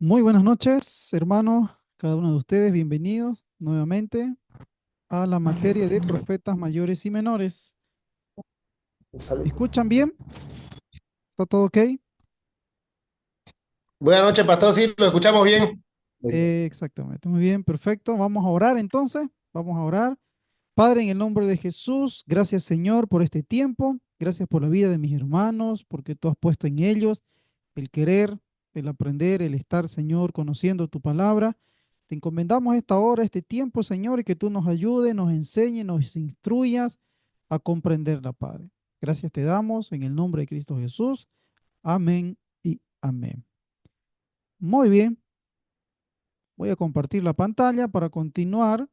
Muy buenas noches, hermanos, cada uno de ustedes, bienvenidos nuevamente a la materia de profetas mayores y menores. ¿Me escuchan bien? ¿Está todo ok? Buenas noches, pastor. Sí, lo escuchamos bien. Exactamente, muy bien, perfecto. Vamos a orar entonces, vamos a orar. Padre, en el nombre de Jesús, gracias Señor por este tiempo, gracias por la vida de mis hermanos, porque tú has puesto en ellos el querer, el aprender, el estar, Señor, conociendo tu palabra. Te encomendamos esta hora, este tiempo, Señor, y que tú nos ayudes, nos enseñes, nos instruyas a comprenderla, Padre. Gracias te damos en el nombre de Cristo Jesús. Amén y amén. Muy bien, voy a compartir la pantalla para continuar.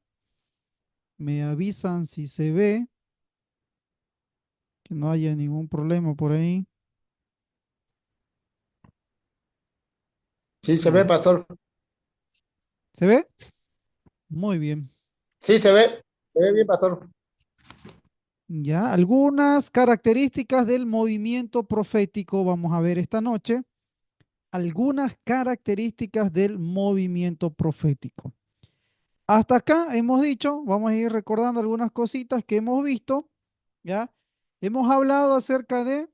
Me avisan si se ve, que no haya ningún problema por ahí. Sí, se ve, Ya. pastor. ¿Se ve? Muy bien. Sí, se ve. Se ve bien, pastor. Ya, algunas características del movimiento profético vamos a ver esta noche. Algunas características del movimiento profético. Hasta acá hemos dicho, vamos a ir recordando algunas cositas que hemos visto, ¿ya? Hemos hablado acerca de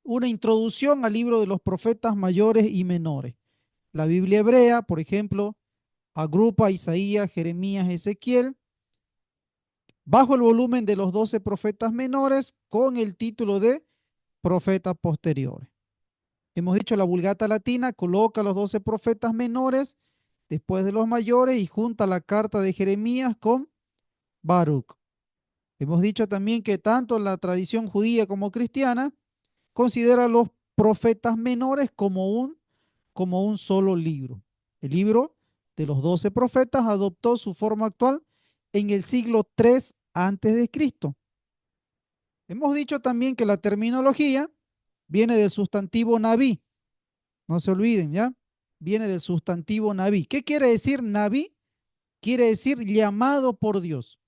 una introducción al libro de los profetas mayores y menores. La Biblia hebrea, por ejemplo, agrupa a Isaías, Jeremías, Ezequiel bajo el volumen de los 12 profetas menores con el título de profetas posteriores. Hemos dicho la Vulgata Latina coloca los 12 profetas menores después de los mayores y junta la carta de Jeremías con Baruch. Hemos dicho también que tanto la tradición judía como cristiana considera a los profetas menores como un solo libro. El libro de los 12 profetas adoptó su forma actual en el siglo III antes de Cristo. Hemos dicho también que la terminología viene del sustantivo naví, no se olviden, ¿ya? Viene del sustantivo naví. ¿Qué quiere decir naví? Quiere decir llamado por Dios.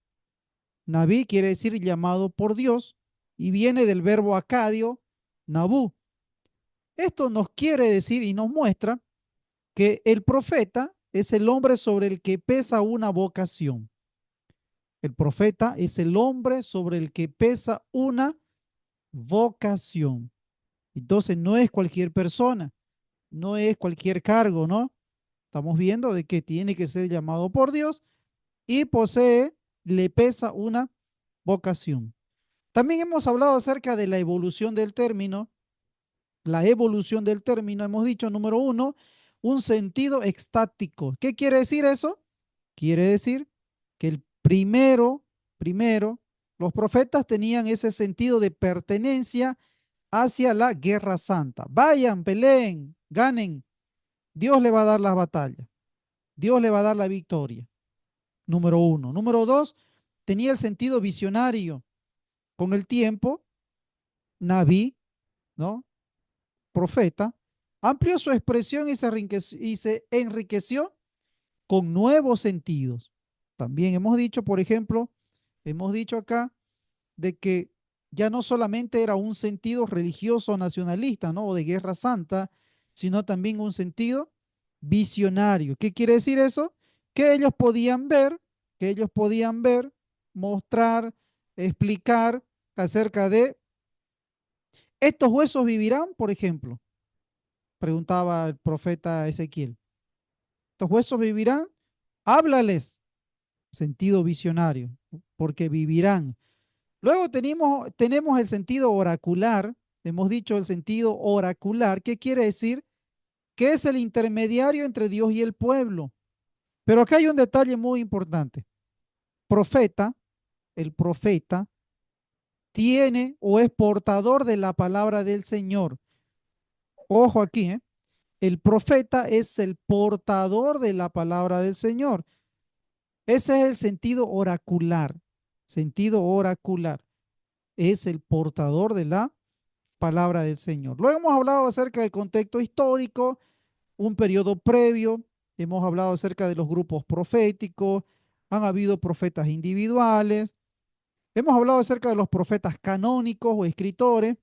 Naví quiere decir llamado por Dios y viene del verbo acadio, nabú. Esto nos quiere decir y nos muestra que el profeta es el hombre sobre el que pesa una vocación. El profeta es el hombre sobre el que pesa una vocación. Entonces no es cualquier persona, no es cualquier cargo, ¿no? Estamos viendo de que tiene que ser llamado por Dios y posee, le pesa una vocación. También hemos hablado acerca de la evolución del término. La evolución del término, hemos dicho, número uno, un sentido extático. ¿Qué quiere decir eso? Quiere decir que el primero, los profetas tenían ese sentido de pertenencia hacia la guerra santa. Vayan, peleen, ganen. Dios le va a dar las batallas. Dios le va a dar la victoria. Número uno. Número dos, tenía el sentido visionario. Con el tiempo, Naví, ¿no? Profeta, amplió su expresión y se enriqueció con nuevos sentidos. También hemos dicho, por ejemplo, hemos dicho acá de que ya no solamente era un sentido religioso nacionalista, ¿no? O de guerra santa, sino también un sentido visionario. ¿Qué quiere decir eso? Que ellos podían ver, que ellos podían ver, mostrar, explicar acerca de estos huesos vivirán, por ejemplo, preguntaba el profeta Ezequiel. Estos huesos vivirán, háblales, sentido visionario, porque vivirán. Luego tenemos el sentido oracular, hemos dicho el sentido oracular, ¿qué quiere decir? Que es el intermediario entre Dios y el pueblo. Pero acá hay un detalle muy importante. Profeta, el profeta, tiene o es portador de la palabra del Señor. Ojo aquí, ¿eh? El profeta es el portador de la palabra del Señor. Ese es el sentido oracular. Sentido oracular. Es el portador de la palabra del Señor. Luego hemos hablado acerca del contexto histórico, un periodo previo. Hemos hablado acerca de los grupos proféticos. Han habido profetas individuales. Hemos hablado acerca de los profetas canónicos o escritores.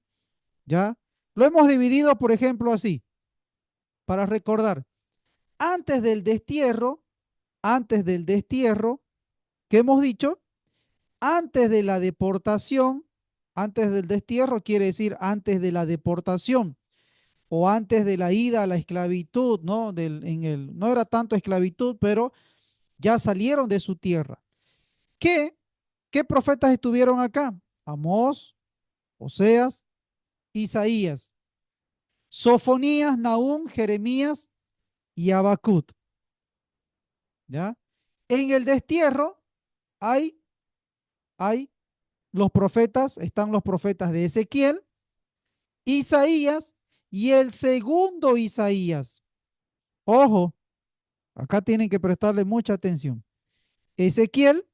¿Ya? Lo hemos dividido, por ejemplo, así, para recordar. antes del destierro, ¿qué hemos dicho? Antes de la deportación, antes del destierro quiere decir antes de la deportación o antes de la ida a la esclavitud, ¿no? No era tanto esclavitud, pero ya salieron de su tierra. ¿Qué? ¿Qué profetas estuvieron acá? Amós, Oseas, Isaías, Sofonías, Nahum, Jeremías y Habacuc, ¿ya? En el destierro hay, hay están los profetas de Ezequiel, Isaías y el segundo Isaías. Ojo, acá tienen que prestarle mucha atención. Ezequiel,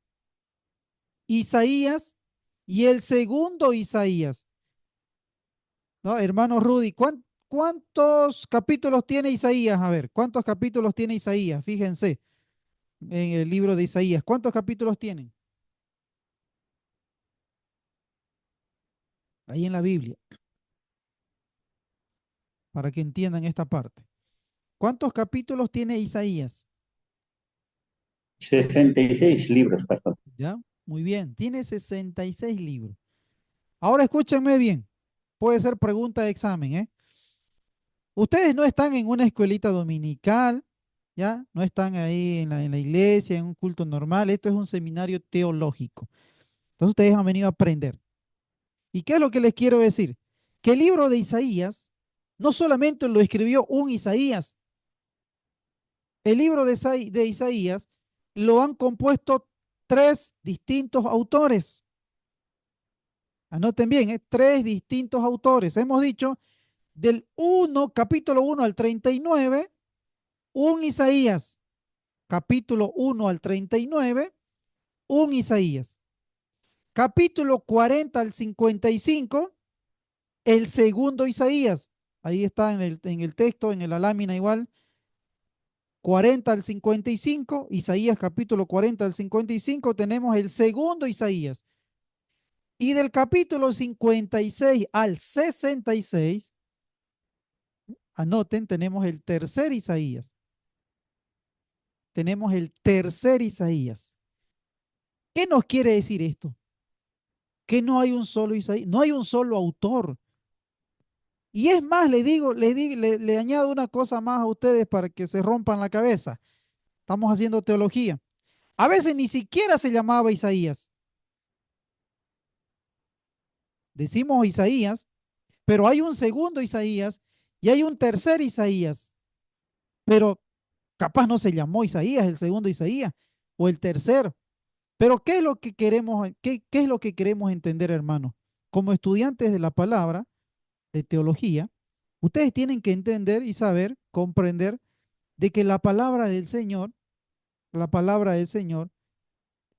Isaías y el segundo Isaías. ¿No? Hermano Rudy, ¿cuántos capítulos tiene Isaías? A ver, ¿cuántos capítulos tiene Isaías? Fíjense en el libro de Isaías. ¿Cuántos capítulos tienen? Ahí en la Biblia, para que entiendan esta parte. ¿Cuántos capítulos tiene Isaías? 66 libros, pastor. ¿Ya? Muy bien, tiene 66 libros. Ahora escúchenme bien. Puede ser pregunta de examen, ¿eh? Ustedes no están en una escuelita dominical, ¿ya? No están ahí en la iglesia, en un culto normal. Esto es un seminario teológico. Entonces ustedes han venido a aprender. ¿Y qué es lo que les quiero decir? Que el libro de Isaías no solamente lo escribió un Isaías, el libro de Isaías lo han compuesto tres distintos autores. Anoten bien, tres distintos autores. Hemos dicho del capítulo 1 al 39, un Isaías. Capítulo 1 al 39, un Isaías. Capítulo 40 al 55, el segundo Isaías. Ahí está en el texto, en la lámina igual. 40 al 55, Isaías capítulo 40 al 55, tenemos el segundo Isaías. Y del capítulo 56 al 66, anoten, tenemos el tercer Isaías. Tenemos el tercer Isaías. ¿Qué nos quiere decir esto? Que no hay un solo Isaías, no hay un solo autor. Y es más, le añado una cosa más a ustedes para que se rompan la cabeza. Estamos haciendo teología. A veces ni siquiera se llamaba Isaías. Decimos Isaías, pero hay un segundo Isaías y hay un tercer Isaías. Pero capaz no se llamó Isaías, el segundo Isaías, o el tercero. Pero ¿qué es lo que queremos, qué es lo que queremos entender, hermano? Como estudiantes de la palabra, de teología, ustedes tienen que entender y saber, comprender de que la palabra del Señor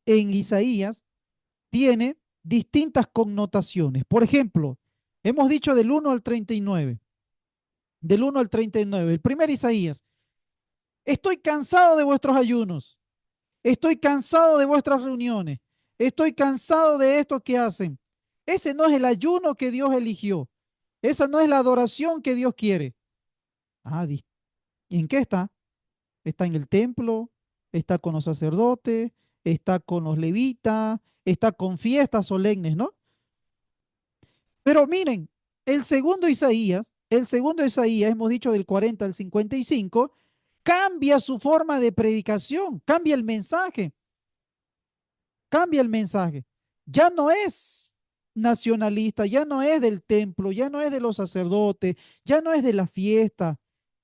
en Isaías tiene distintas connotaciones. Por ejemplo, hemos dicho del 1 al 39, del 1 al 39, el primer Isaías, estoy cansado de vuestros ayunos, estoy cansado de vuestras reuniones, estoy cansado de esto que hacen. Ese no es el ayuno que Dios eligió, esa no es la adoración que Dios quiere. Ah, ¿y en qué está? Está en el templo, está con los sacerdotes, está con los levitas, está con fiestas solemnes, ¿no? Pero miren, el segundo Isaías, hemos dicho del 40 al 55, cambia su forma de predicación, cambia el mensaje. Ya no es nacionalista, ya no es del templo, ya no es de los sacerdotes, ya no es de la fiesta.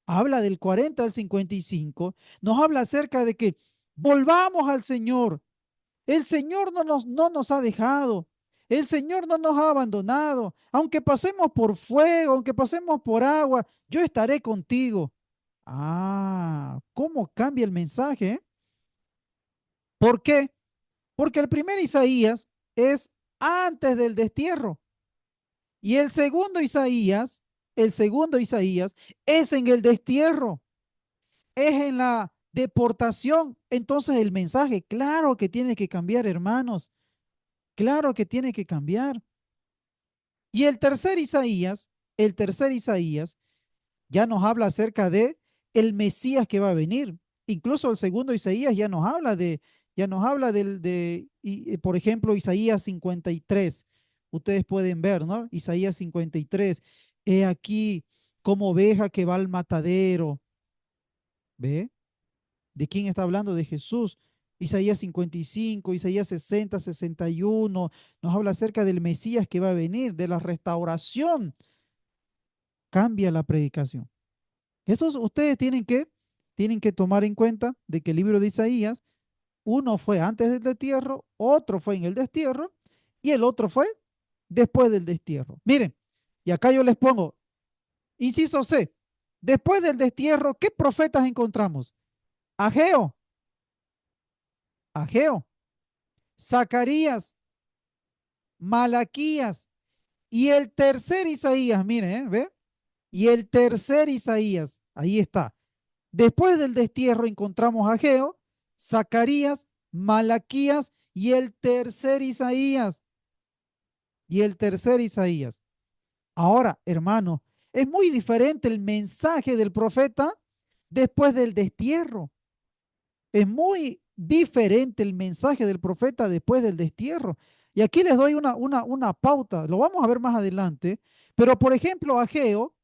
Habla del 40 al 55, nos habla acerca de que volvamos al Señor. El Señor no nos ha dejado. El Señor no nos ha abandonado. Aunque pasemos por fuego, aunque pasemos por agua, yo estaré contigo. Ah, ¿cómo cambia el mensaje? ¿Por qué? Porque el primer Isaías es antes del destierro y el segundo Isaías es en el destierro, es en la deportación. Entonces el mensaje, claro que tiene que cambiar, hermanos. Claro que tiene que cambiar. Y el tercer Isaías ya nos habla acerca de el Mesías que va a venir. Incluso el segundo Isaías ya nos habla por ejemplo, Isaías 53. Ustedes pueden ver, ¿no? Isaías 53. He aquí como oveja que va al matadero. ¿Ve? ¿De quién está hablando? De Jesús. Isaías 55, Isaías 60, 61, nos habla acerca del Mesías que va a venir, de la restauración. Cambia la predicación. Ustedes tienen que tomar en cuenta de que el libro de Isaías, uno fue antes del destierro, otro fue en el destierro y el otro fue después del destierro. Miren, y acá yo les pongo, inciso C, después del destierro, ¿qué profetas encontramos? Ageo, Ageo, Zacarías, Malaquías y el tercer Isaías, miren, ¿ve? Y el tercer Isaías, ahí está. Después del destierro encontramos a Ageo, Zacarías, Malaquías y el tercer Isaías. Y el tercer Isaías. Ahora, hermano, es muy diferente el mensaje del profeta después del destierro. Es muy diferente el mensaje del profeta después del destierro. Y aquí les doy una pauta, lo vamos a ver más adelante, pero por ejemplo, Ageo,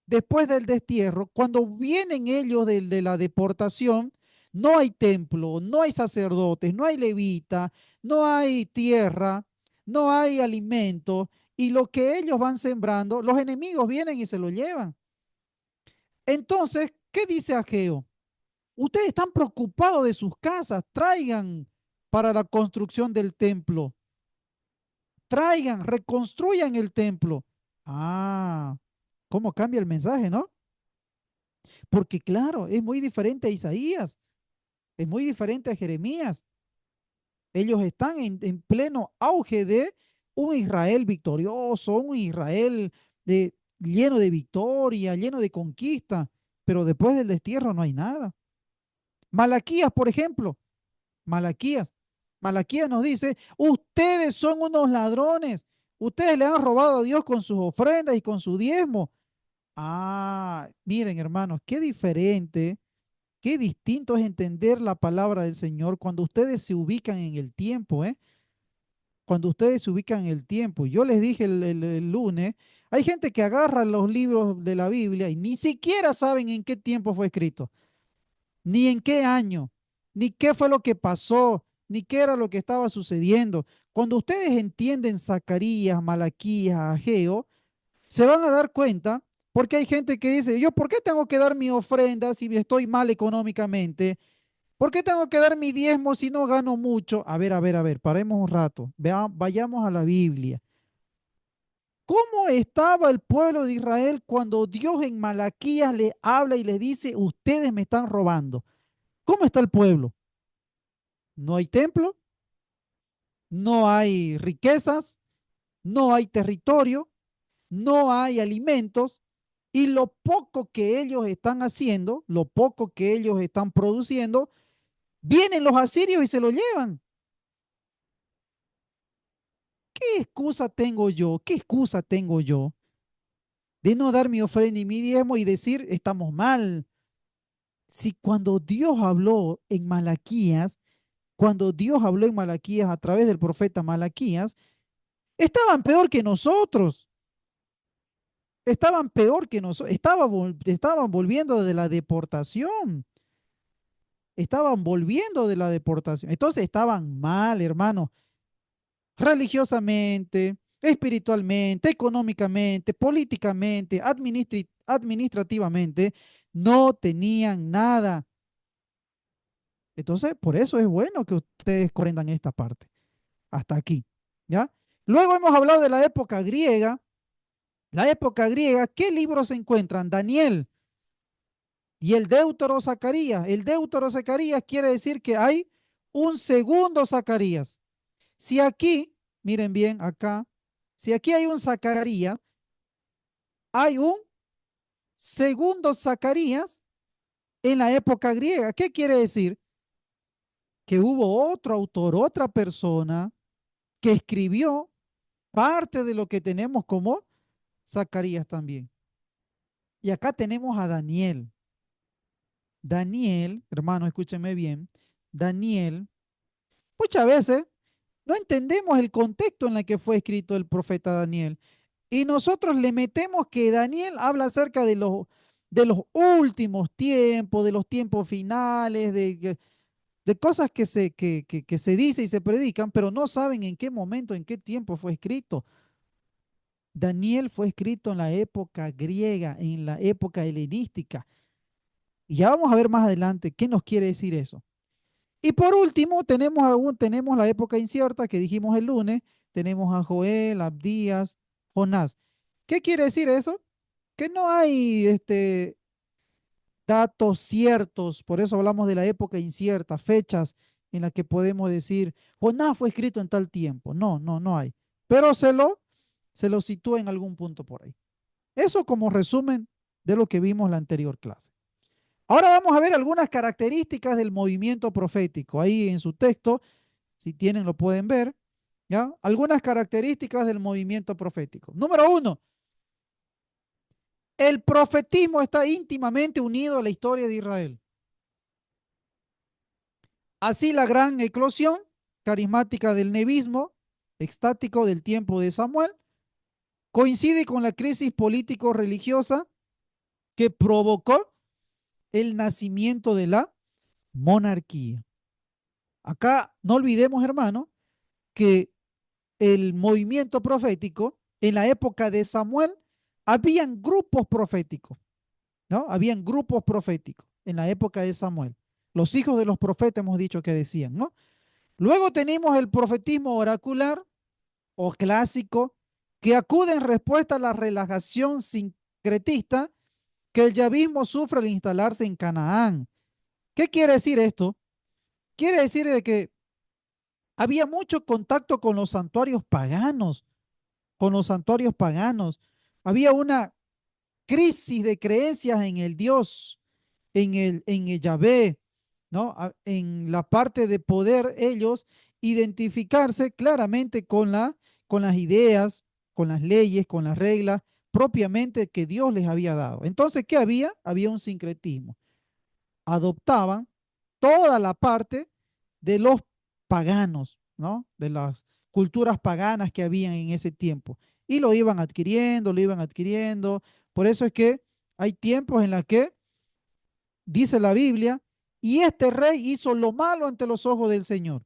después del destierro, cuando vienen ellos de la deportación, no hay templo, no hay sacerdotes, no hay levita, no hay tierra, no hay alimento, y lo que ellos van sembrando, los enemigos vienen y se lo llevan. Entonces, ¿qué dice Ageo? Ustedes están preocupados de sus casas, traigan para la construcción del templo, traigan, reconstruyan el templo. Ah, ¿cómo cambia el mensaje, no? Porque claro, es muy diferente a Isaías, es muy diferente a Jeremías. Ellos están en pleno auge de un Israel victorioso, un Israel lleno de victoria, lleno de conquista, pero después del destierro no hay nada. Malaquías, por ejemplo, Malaquías. Malaquías nos dice, ustedes son unos ladrones, ustedes le han robado a Dios con sus ofrendas y con su diezmo. Ah, miren hermanos, qué diferente. Qué distinto es entender la palabra del Señor cuando ustedes se ubican en el tiempo, ¿eh? Cuando ustedes se ubican en el tiempo. Yo les dije el lunes, hay gente que agarra los libros de la Biblia y ni siquiera saben en qué tiempo fue escrito, ni en qué año, ni qué fue lo que pasó, ni qué era lo que estaba sucediendo. Cuando ustedes entienden Zacarías, Malaquías, Ageo, se van a dar cuenta, porque hay gente que dice, yo, ¿por qué tengo que dar mi ofrenda si estoy mal económicamente? ¿Por qué tengo que dar mi diezmo si no gano mucho? A ver, paremos un rato. Vayamos a la Biblia. ¿Cómo estaba el pueblo de Israel cuando Dios en Malaquías le habla y les dice, ustedes me están robando? ¿Cómo está el pueblo? No hay templo, no hay riquezas, no hay territorio, no hay alimentos y lo poco que ellos están haciendo, lo poco que ellos están produciendo, vienen los asirios y se lo llevan. ¿Qué excusa tengo yo? ¿Qué excusa tengo yo de no dar mi ofrenda y mi diezmo y decir estamos mal? Si cuando Dios habló en Malaquías, cuando Dios habló en Malaquías a través del profeta Malaquías, estaban peor que nosotros, estaban peor que nosotros, estaban volviendo de la deportación, estaban volviendo de la deportación. Entonces estaban mal, hermano, religiosamente, espiritualmente, económicamente, políticamente, administrativamente, no tenían nada. Entonces, por eso es bueno que ustedes comprendan esta parte. Hasta aquí, ¿ya? Luego hemos hablado de la época griega. La época griega, ¿qué libros se encuentran? Daniel y el Deutero Zacarías. El Deutero Zacarías quiere decir que hay un segundo Zacarías. Si aquí, miren bien acá, si aquí hay un Zacarías, hay un segundo Zacarías en la época griega. ¿Qué quiere decir? Que hubo otro autor, otra persona que escribió parte de lo que tenemos como Zacarías también. Y acá tenemos a Daniel. Daniel, hermanos, escúchenme bien, Daniel, muchas veces no entendemos el contexto en el que fue escrito el profeta Daniel. Y nosotros le metemos que Daniel habla acerca de los últimos tiempos, de los tiempos finales, de cosas que se dice y se predican, pero no saben en qué momento, en qué tiempo fue escrito. Daniel fue escrito en la época griega, en la época helenística. Y ya vamos a ver más adelante qué nos quiere decir eso. Y por último, tenemos la época incierta que dijimos el lunes. Tenemos a Joel, Abdías, Jonás. ¿Qué quiere decir eso? Que no hay datos ciertos, por eso hablamos de la época incierta, fechas en las que podemos decir, Jonás fue escrito en tal tiempo. No, no, no hay. Pero se lo sitúa en algún punto por ahí. Eso como resumen de lo que vimos en la anterior clase. Ahora vamos a ver algunas características del movimiento profético. Ahí en su texto, si tienen, lo pueden ver. ¿Ya? Algunas características del movimiento profético. Número uno, el profetismo está íntimamente unido a la historia de Israel. Así la gran eclosión carismática del nevismo extático del tiempo de Samuel coincide con la crisis político-religiosa que provocó el nacimiento de la monarquía. Acá no olvidemos, hermano, que el movimiento profético en la época de Samuel habían grupos proféticos, ¿no? Habían grupos proféticos en la época de Samuel. Los hijos de los profetas hemos dicho que decían, ¿no? Luego tenemos el profetismo oracular o clásico, que acude en respuesta a la relajación sincretista que el yavismo sufre al instalarse en Canaán. ¿Qué quiere decir esto? Quiere decir de que había mucho contacto con los santuarios paganos, con los santuarios paganos. Había una crisis de creencias en el Dios, en el Yahvé, ¿no? En la parte de poder ellos identificarse claramente con las ideas, con las leyes, con las reglas propiamente que Dios les había dado. Entonces, ¿qué había? Había un sincretismo. Adoptaban toda la parte de los paganos, ¿no? De las culturas paganas que habían en ese tiempo. Y lo iban adquiriendo, lo iban adquiriendo. Por eso es que hay tiempos en los que dice la Biblia, y este rey hizo lo malo ante los ojos del Señor,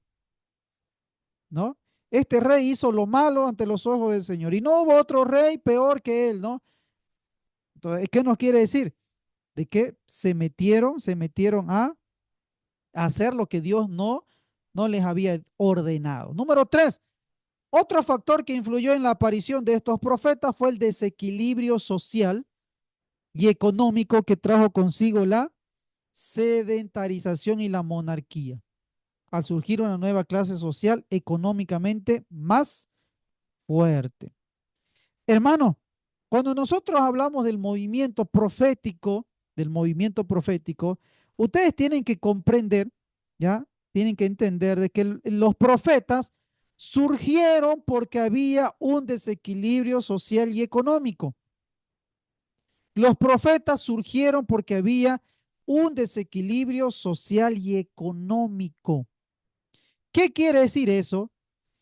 ¿no? Este rey hizo lo malo ante los ojos del Señor. Y no hubo otro rey peor que él, ¿no? Entonces, ¿qué nos quiere decir? De que se metieron a hacer lo que Dios no les había ordenado. Número tres, otro factor que influyó en la aparición de estos profetas fue el desequilibrio social y económico que trajo consigo la sedentarización y la monarquía, al surgir una nueva clase social económicamente más fuerte. Hermano, cuando nosotros hablamos del movimiento profético, ustedes tienen que comprender, ¿ya? Tienen que entender de que los profetas surgieron porque había un desequilibrio social y económico. Los profetas surgieron porque había un desequilibrio social y económico. ¿Qué quiere decir eso?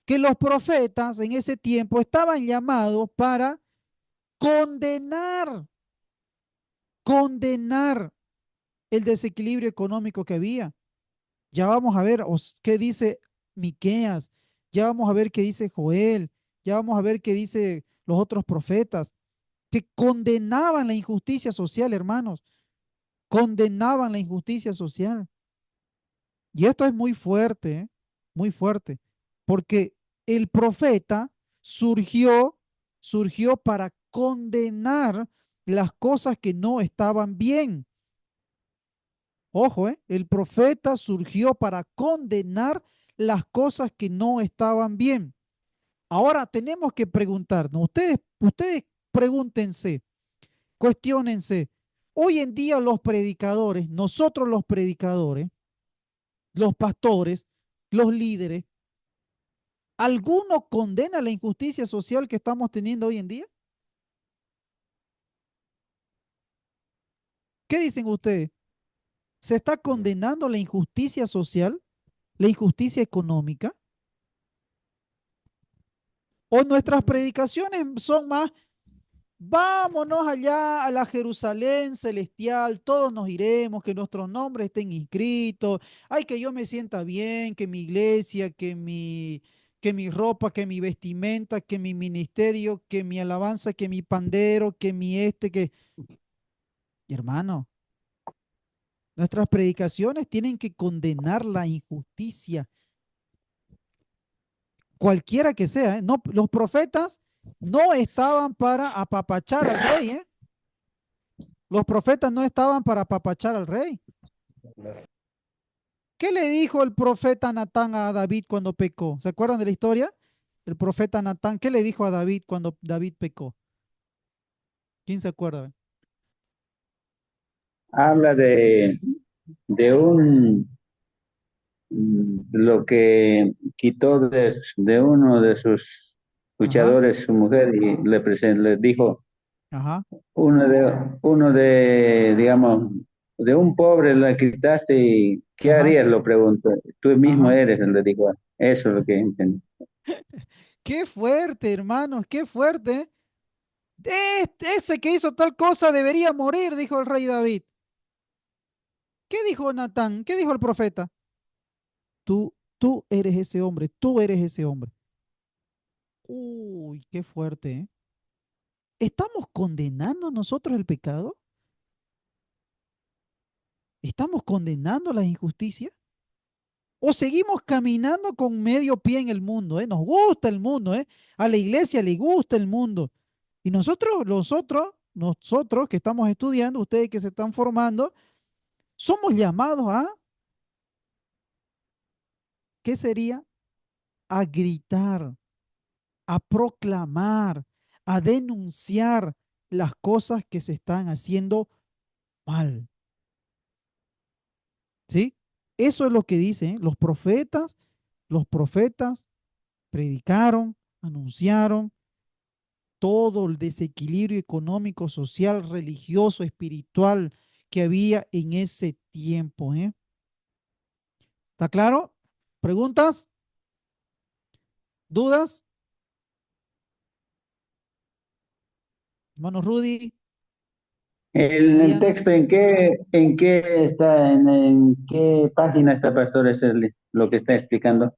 Que los profetas en ese tiempo estaban llamados para condenar, condenar el desequilibrio económico que había. Ya vamos a ver qué dice Miqueas, ya vamos a ver qué dice Joel, ya vamos a ver qué dice los otros profetas, que condenaban la injusticia social, hermanos, condenaban la injusticia social. Y esto es muy fuerte, ¿eh? Muy fuerte, porque el profeta surgió, surgió para condenar las cosas que no estaban bien. Ojo, el profeta surgió para condenar las cosas que no estaban bien. Ahora tenemos que preguntarnos, ustedes pregúntense, cuestionense. Hoy en día los predicadores, nosotros los predicadores, los pastores, los líderes, ¿alguno condena la injusticia social que estamos teniendo hoy en día? ¿Qué dicen ustedes? Se está condenando la injusticia social, la injusticia económica. O nuestras predicaciones son más, vámonos allá a la Jerusalén celestial, todos nos iremos, que nuestros nombres estén inscritos, ay, que yo me sienta bien, que mi iglesia, que mi ropa, que mi vestimenta, que mi ministerio, que mi alabanza, que mi pandero, que mi que... Hermano, nuestras predicaciones tienen que condenar la injusticia, cualquiera que sea, ¿eh? No, los profetas no estaban para apapachar al rey, ¿eh? Los profetas no estaban para apapachar al rey. ¿Qué le dijo el profeta Natán a David cuando pecó? ¿Se acuerdan de la historia? El profeta Natán, ¿qué le dijo a David cuando David pecó? ¿Quién se acuerda? Habla de lo que quitó de uno de sus Ajá, luchadores, su mujer, y le dijo, ajá, digamos, de un pobre la quitaste y ¿qué ajá, harías? Lo preguntó. Tú mismo ajá. eres, le dijo. Eso es lo que entendí. Qué fuerte, hermanos, qué fuerte. Ese que hizo tal cosa debería morir, dijo el rey David. ¿Qué dijo Natán? ¿Qué dijo el profeta? Tú eres ese hombre, tú eres ese hombre. Uy, qué fuerte, ¿eh? ¿Estamos condenando nosotros el pecado? ¿Estamos condenando la injusticia? ¿O seguimos caminando con medio pie en el mundo? ¿Eh? Nos gusta el mundo, ¿eh? A la iglesia le gusta el mundo. Y nosotros que estamos estudiando, ustedes que se están formando, somos llamados a, ¿qué sería? A gritar, a proclamar, a denunciar las cosas que se están haciendo mal. ¿Sí? Eso es lo que dicen los profetas predicaron, anunciaron todo el desequilibrio económico, social, religioso, espiritual que había en ese tiempo, ¿eh? ¿Está claro? ¿Preguntas? ¿Dudas? Hermano Rudy, El Diana. texto, en qué está, en qué página está, pastor? Es lo que está explicando.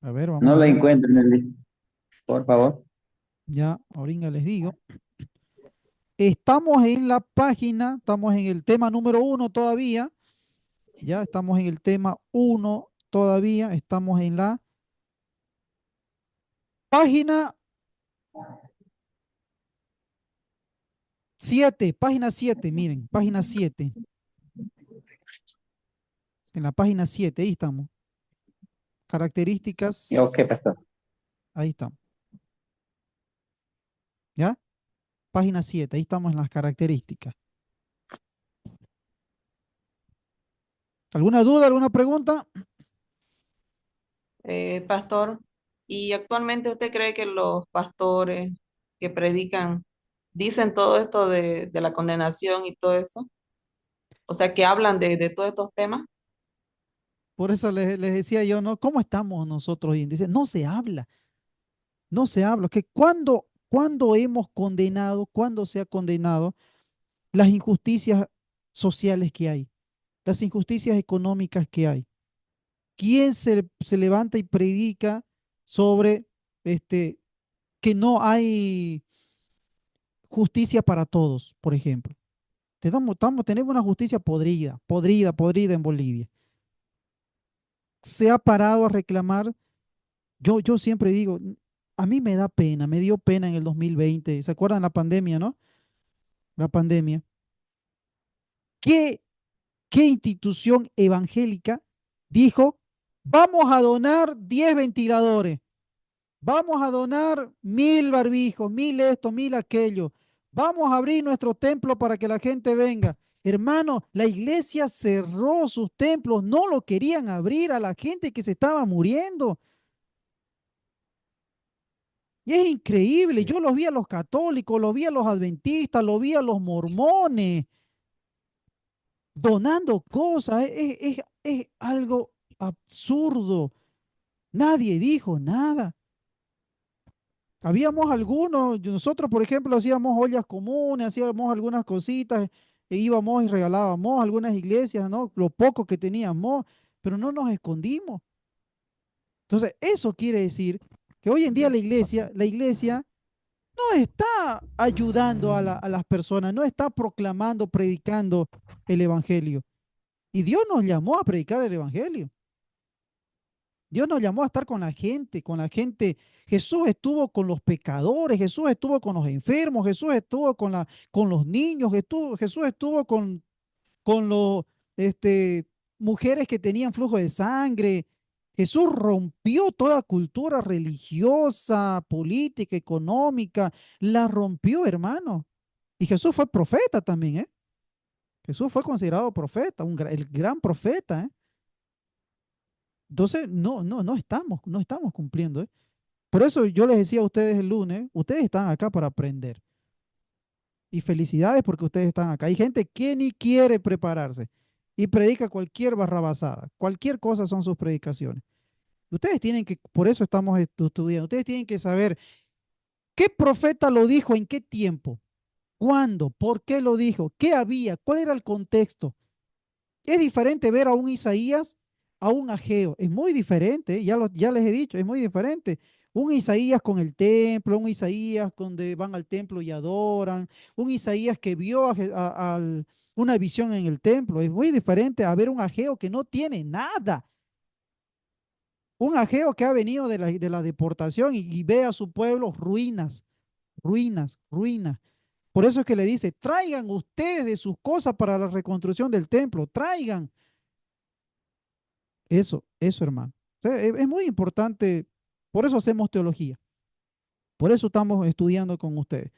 A ver, vamos No a la ver. encuentro en el libro, por favor. Ya, ahorita les digo. Estamos en la página, estamos en el tema número 1 todavía. Ya estamos en el tema 1 todavía. Estamos en la página 7, página 7, miren, página 7. En la página 7, ahí estamos. Ok, Características, pastor. ahí estamos. ¿Ya? Página 7, ahí estamos en las características. ¿Alguna duda, alguna pregunta? Pastor, ¿y actualmente usted cree que los pastores que predican dicen todo esto de la condenación y todo eso? O sea, que hablan de todos estos temas. Por eso les decía yo, ¿no? ¿Cómo estamos nosotros hoy en día? Dice, no se habla, no se habla. Que cuando hemos condenado, cuando se ha condenado las injusticias sociales que hay, las injusticias económicas que hay. ¿Quién se levanta y predica sobre este, que no hay justicia para todos, por ejemplo? Tenemos una justicia podrida, podrida, podrida en Bolivia. Se ha parado a reclamar. Yo siempre digo, a mí me da pena, me dio pena en el 2020. ¿Se acuerdan la pandemia, no? La pandemia. ¿Qué, qué institución evangélica dijo, vamos a donar 10 ventiladores? Vamos a donar 1000 barbijos, 1000 esto, 1000 aquello. Vamos a abrir nuestro templo para que la gente venga. Hermano, la iglesia cerró sus templos, no lo querían abrir a la gente que se estaba muriendo. Y es increíble, Sí, yo los vi a los católicos, los vi a los adventistas, los vi a los mormones. donando cosas. Es algo absurdo. Nadie dijo nada. Habíamos algunos, nosotros por ejemplo hacíamos ollas comunes, hacíamos algunas cositas, e íbamos y regalábamos a algunas iglesias, ¿no? Lo poco que teníamos, pero no nos escondimos. Entonces, eso quiere decir que hoy en día la iglesia no está ayudando a las personas, no está proclamando, predicando el evangelio. Y Dios nos llamó a predicar el evangelio. Dios nos llamó a estar con la gente, con la gente. Jesús estuvo con los pecadores, Jesús estuvo con los enfermos, Jesús estuvo con los niños, Jesús estuvo con los, este, mujeres que tenían flujo de sangre. Jesús rompió toda cultura religiosa, política, económica, la rompió, hermano. Y Jesús fue profeta también, ¿eh? Jesús fue considerado profeta, el gran profeta, ¿eh? Entonces, no estamos cumpliendo, ¿eh? Por eso yo les decía a ustedes el lunes, ustedes están acá para aprender. Y felicidades porque ustedes están acá. Hay gente que ni quiere prepararse y predica cualquier barrabasada. Cualquier cosa son sus predicaciones. Ustedes tienen que, por eso estamos estudiando, ustedes tienen que saber qué profeta lo dijo, en qué tiempo, cuándo, por qué lo dijo, qué había, cuál era el contexto. Es diferente ver a un Isaías a un Ageo. Es muy diferente, ya les he dicho, es muy diferente. Un Isaías con el templo, un Isaías donde van al templo y adoran, un Isaías que vio una visión en el templo. Es muy diferente a ver un Ageo que no tiene nada. Un Ageo que ha venido de la deportación y ve a su pueblo ruinas, ruinas, ruinas. Por eso es que le dice, traigan ustedes de sus cosas para la reconstrucción del templo, traigan. Eso, hermano. O sea, es muy importante, por eso hacemos teología, por eso estamos estudiando con ustedes.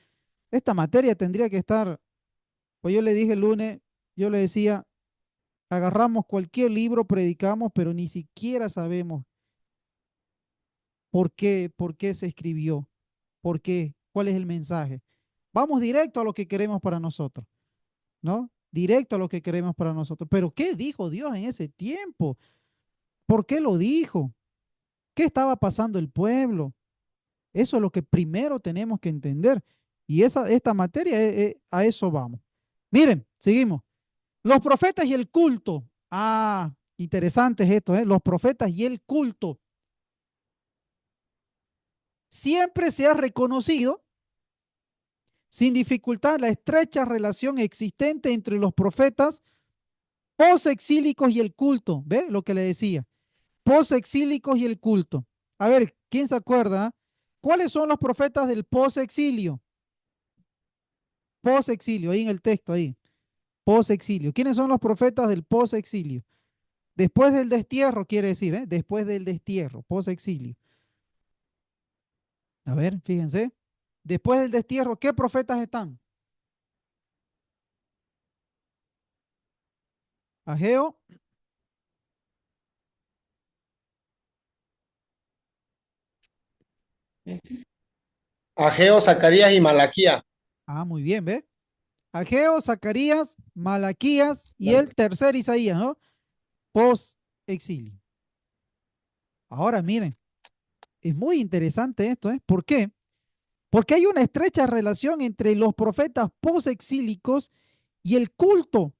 Esta materia tendría que estar, pues yo le dije el lunes, yo le decía, agarramos cualquier libro, predicamos, pero ni siquiera sabemos por qué se escribió, por qué, cuál es el mensaje. Vamos directo a lo que queremos para nosotros, ¿no? Directo a lo que queremos para nosotros. Pero ¿qué dijo Dios en ese tiempo? ¿Por qué lo dijo? ¿Qué estaba pasando el pueblo? Eso es lo que primero tenemos que entender. Y esta materia, a eso vamos. Miren, seguimos. Los profetas y el culto. Ah, interesante es esto, ¿eh? Los profetas y el culto. Siempre se ha reconocido sin dificultad la estrecha relación existente entre los profetas posexílicos y el culto. ¿Ve lo que le decía? Posexílicos y el culto. A ver, ¿quién se acuerda? ¿Cuáles son los profetas del posexilio? Posexilio, ahí en el texto, ahí. Posexilio. ¿Quiénes son los profetas del posexilio? Después del destierro, quiere decir, ¿eh? Después del destierro, posexilio. A ver, fíjense. Después del destierro, ¿qué profetas están? Ageo. Ageo, Zacarías y Malaquía. Ah, muy bien, ¿ve? Ageo, Zacarías, Malaquías y el tercer Isaías, ¿no? Post-exilio. Ahora miren, es muy interesante esto, ¿eh? ¿Por qué? Porque hay una estrecha relación entre los profetas post-exílicos y el culto.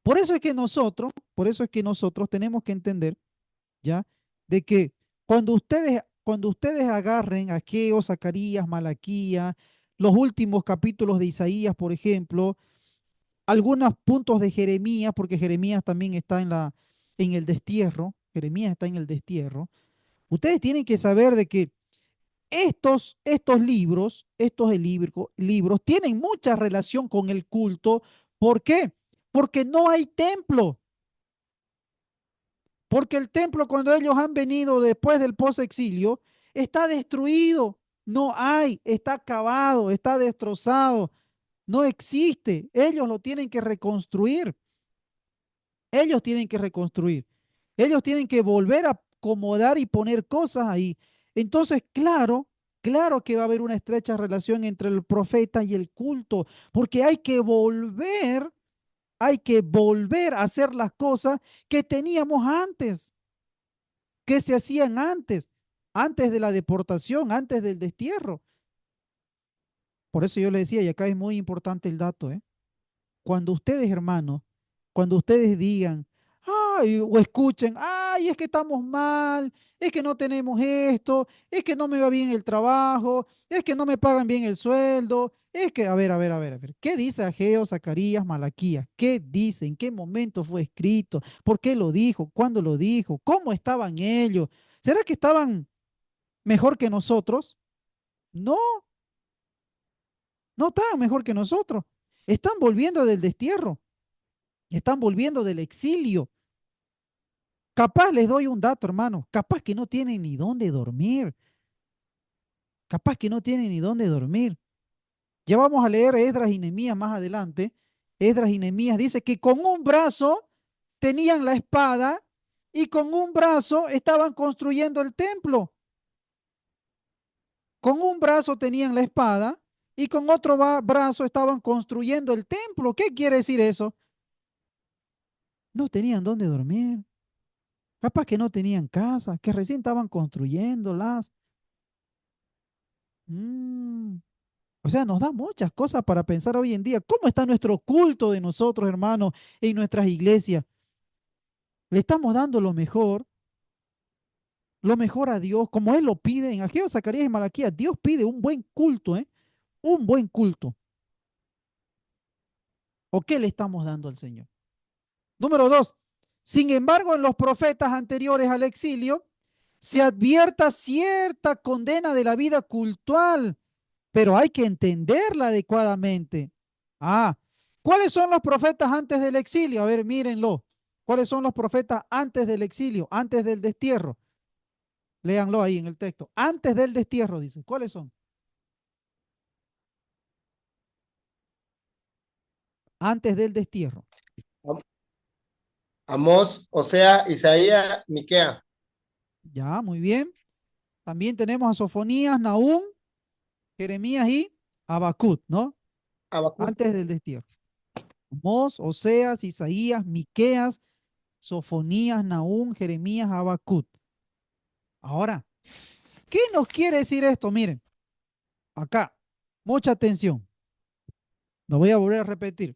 Por eso es que nosotros tenemos que entender, ¿ya? De que cuando ustedes agarren a Ageo, Zacarías, Malaquías, los últimos capítulos de Isaías, por ejemplo, algunos puntos de Jeremías, porque Jeremías también está en el destierro, Jeremías está en el destierro, ustedes tienen que saber de que estos libros, libros, tienen mucha relación con el culto. ¿Por qué? Porque no hay templo. Porque el templo, cuando ellos han venido después del posexilio, está destruido. No hay, está acabado, está destrozado. No existe. Ellos lo tienen que reconstruir. Ellos tienen que reconstruir. Ellos tienen que volver a acomodar y poner cosas ahí. Entonces, claro, claro que va a haber una estrecha relación entre el profeta y el culto, porque hay que volver Hay que volver a hacer las cosas que teníamos antes, que se hacían antes de la deportación, antes del destierro. Por eso yo le decía, y acá es muy importante el dato, ¿eh? Cuando ustedes, hermanos, cuando ustedes digan, ay, o escuchen, ay, es que estamos mal, es que no tenemos esto, es que no me va bien el trabajo, es que no me pagan bien el sueldo, es que, a ver, ¿qué dice Ageo, Zacarías, Malaquías? ¿Qué dice? ¿En qué momento fue escrito? ¿Por qué lo dijo? ¿Cuándo lo dijo? ¿Cómo estaban ellos? ¿Será que estaban mejor que nosotros? No, no estaban mejor que nosotros. Están volviendo del destierro. Están volviendo del exilio. Capaz les doy un dato, hermano. Capaz que no tienen ni dónde dormir. Capaz que no tienen ni dónde dormir. Ya vamos a leer Esdras y Nehemías más adelante. Esdras y Nehemías dice que con un brazo tenían la espada y con un brazo estaban construyendo el templo. Con un brazo tenían la espada y con otro brazo estaban construyendo el templo. ¿Qué quiere decir eso? No tenían dónde dormir. Capaz que no tenían casa, que recién estaban construyéndolas. Mm, O sea, nos da muchas cosas para pensar hoy en día. ¿Cómo está nuestro culto de nosotros, hermanos, en nuestras iglesias? ¿Le estamos dando lo mejor a Dios, como Él lo pide en Ageo, Zacarías y Malaquías? Dios pide un buen culto, ¿eh? Un buen culto. ¿O qué le estamos dando al Señor? Número dos. Sin embargo, en los profetas anteriores al exilio, se advierta cierta condena de la vida cultual, pero hay que entenderla adecuadamente. Ah, ¿cuáles son los profetas antes del exilio? A ver, mírenlo. ¿Cuáles son los profetas antes del exilio, antes del destierro? Léanlo ahí en el texto. Antes del destierro, dice. ¿Cuáles son? Antes del destierro. Amós, Osea, Isaías, Miquea. Ya, muy bien. También tenemos a Sofonías, Nahum, Jeremías y Habacuc, ¿no? Habacuc. Antes del destierro. Amós, Oseas, Isaías, Miqueas, Sofonías, Nahum, Jeremías, Habacuc. Ahora, ¿qué nos quiere decir esto? Miren, acá, mucha atención. Lo voy a volver a repetir.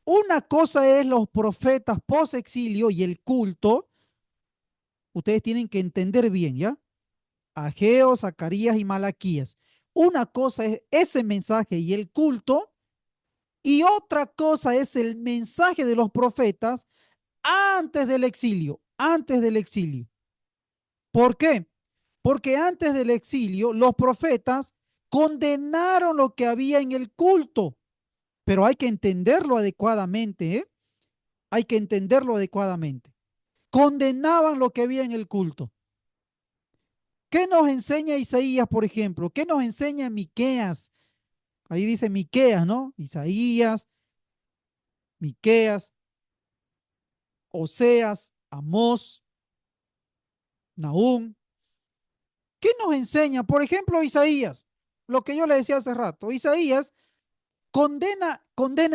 Una cosa es los profetas post-exilio y el culto. Ustedes tienen que entender bien, ¿ya? Ageo, Zacarías y Malaquías. Una cosa es ese mensaje y el culto, y otra cosa es el mensaje de los profetas antes del exilio, antes del exilio. ¿Por qué? Porque antes del exilio los profetas condenaron lo que había en el culto, pero hay que entenderlo adecuadamente, ¿eh? Hay que entenderlo adecuadamente. Condenaban lo que había en el culto. ¿Qué nos enseña Isaías, por ejemplo? ¿Qué nos enseña Miqueas? Ahí dice Miqueas, ¿no? Isaías, Miqueas, Oseas, Amós, Nahum. ¿Qué nos enseña? Por ejemplo, Isaías, lo que yo le decía hace rato. Isaías condena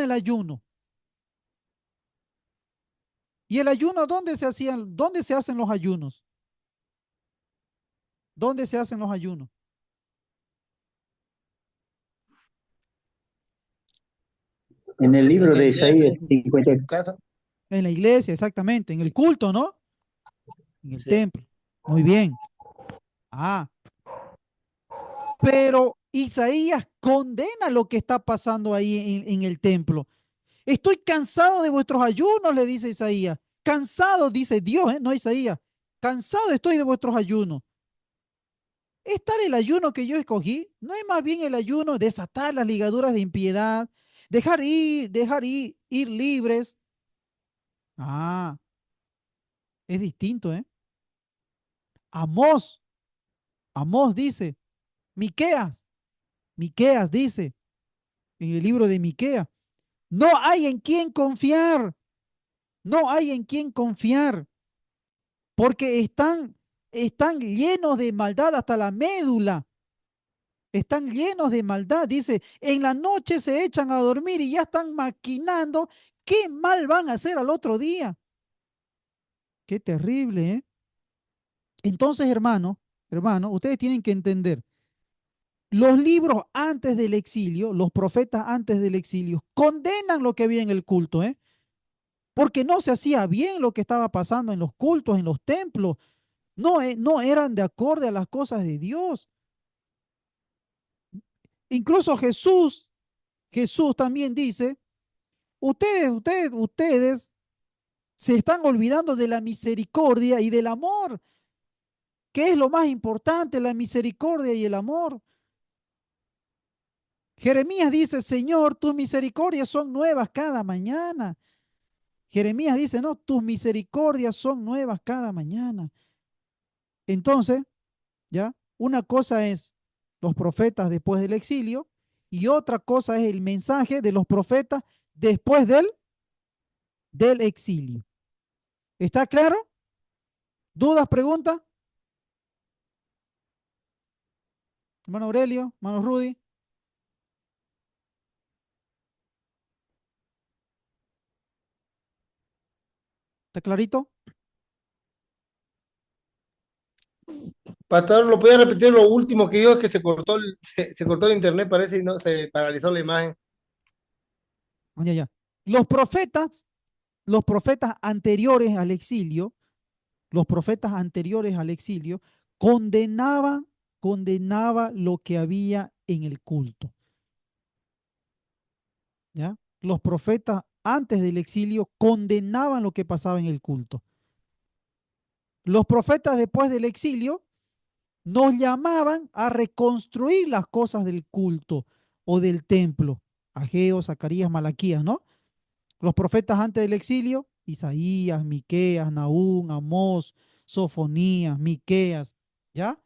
el ayuno. ¿Y el ayuno dónde se hacían? ¿Dónde se hacen los ayunos? ¿Dónde se hacen los ayunos? En el En libro la de iglesia, Isaías en 50. tu casa. En la iglesia, exactamente, en el culto, ¿no? En el Sí. templo. Muy bien. Ah, pero Isaías condena lo que está pasando ahí en el templo. Estoy cansado de vuestros ayunos, le dice Isaías. Cansado, dice Dios, no Isaías. Cansado estoy de vuestros ayunos. ¿Es tal el ayuno que yo escogí? ¿No es más bien el ayuno desatar las ligaduras de impiedad, ir libres? Ah, es distinto, ¿eh? Amós, Amós dice, Miqueas, Miqueas dice en el libro de Miqueas, no hay en quién confiar, no hay en quién confiar, porque están llenos de maldad hasta la médula, están llenos de maldad. Dice, en la noche se echan a dormir y ya están maquinando qué mal van a hacer al otro día. Qué terrible, ¿eh? Entonces, hermano, ustedes tienen que entender, los libros antes del exilio, los profetas antes del exilio, condenan lo que había en el culto, ¿eh? Porque no se hacía bien lo que estaba pasando en los cultos, en los templos. No, no eran de acorde a las cosas de Dios. Incluso Jesús también dice, ustedes se están olvidando de la misericordia y del amor. ¿Qué es lo más importante? La misericordia y el amor. Jeremías dice, Señor, tus misericordias son nuevas cada mañana. Jeremías dice, no, tus misericordias son nuevas cada mañana. Entonces, ¿ya? Una cosa es los profetas después del exilio y otra cosa es el mensaje de los profetas después del exilio. ¿Está claro? ¿Dudas, preguntas? Hermano Aurelio, hermano Rudy, ¿está clarito? Pastor, ¿lo puede repetir lo último que dijo? Es que se cortó el internet, parece, y no se paralizó la imagen. Ya, ya. Los profetas anteriores al exilio, los profetas anteriores al exilio condenaba lo que había en el culto. ¿Ya? Los profetas antes del exilio condenaban lo que pasaba en el culto. Los profetas después del exilio nos llamaban a reconstruir las cosas del culto o del templo. Ageo, Zacarías, Malaquías, ¿no? Los profetas antes del exilio, Isaías, Miqueas, Nahum, Amós, Sofonías, Miqueas, ¿ya?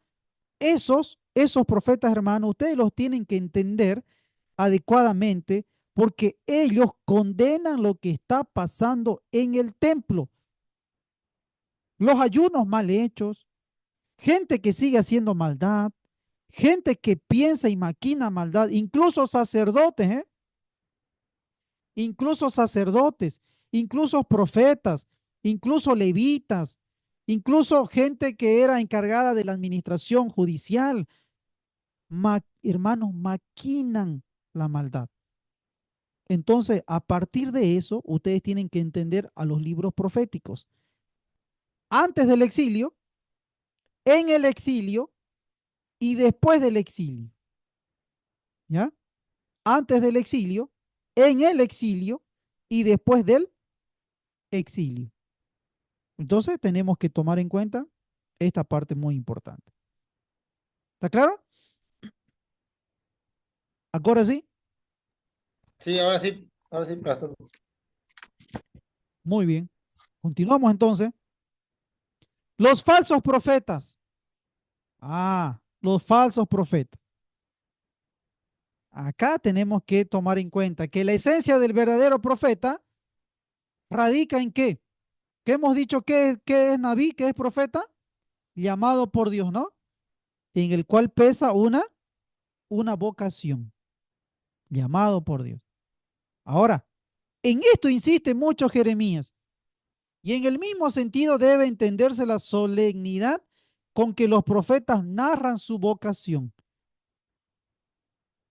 Esos profetas, hermanos, ustedes los tienen que entender adecuadamente porque ellos condenan lo que está pasando en el templo. Los ayunos mal hechos, gente que sigue haciendo maldad, gente que piensa y maquina maldad, incluso sacerdotes, ¿eh? Incluso sacerdotes, incluso profetas, incluso levitas, incluso gente que era encargada de la administración judicial, hermanos, maquinan la maldad. Entonces, a partir de eso, ustedes tienen que entender a los libros proféticos. Antes del exilio, en el exilio y después del exilio. ¿Ya? Antes del exilio, en el exilio y después del exilio. Entonces, tenemos que tomar en cuenta esta parte muy importante. ¿Está claro? ¿Ahora sí? Sí, ahora sí, pastor. Muy bien. Continuamos entonces. Los falsos profetas. Los falsos profetas. Acá tenemos que tomar en cuenta que la esencia del verdadero profeta radica en qué. ¿Qué hemos dicho que es Naví, que es profeta? Llamado por Dios, ¿no? En el cual pesa una vocación. Llamado por Dios. Ahora, en esto insiste mucho Jeremías. Y en el mismo sentido debe entenderse la solemnidad con que los profetas narran su vocación.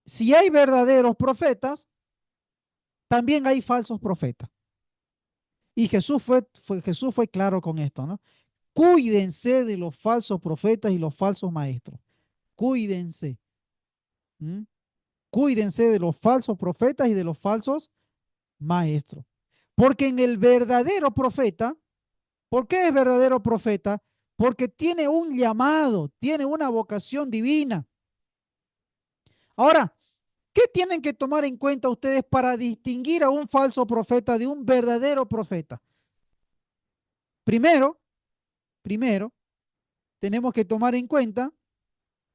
Si hay verdaderos profetas, también hay falsos profetas. Y Jesús fue claro con esto, ¿no? Cuídense de los falsos profetas y los falsos maestros. Cuídense. ¿Mm? Cuídense de los falsos profetas y de los falsos maestros. Porque en el verdadero profeta, ¿por qué es verdadero profeta? Porque tiene un llamado, tiene una vocación divina. Ahora, ¿qué tienen que tomar en cuenta ustedes para distinguir a un falso profeta de un verdadero profeta? Primero, tenemos que tomar en cuenta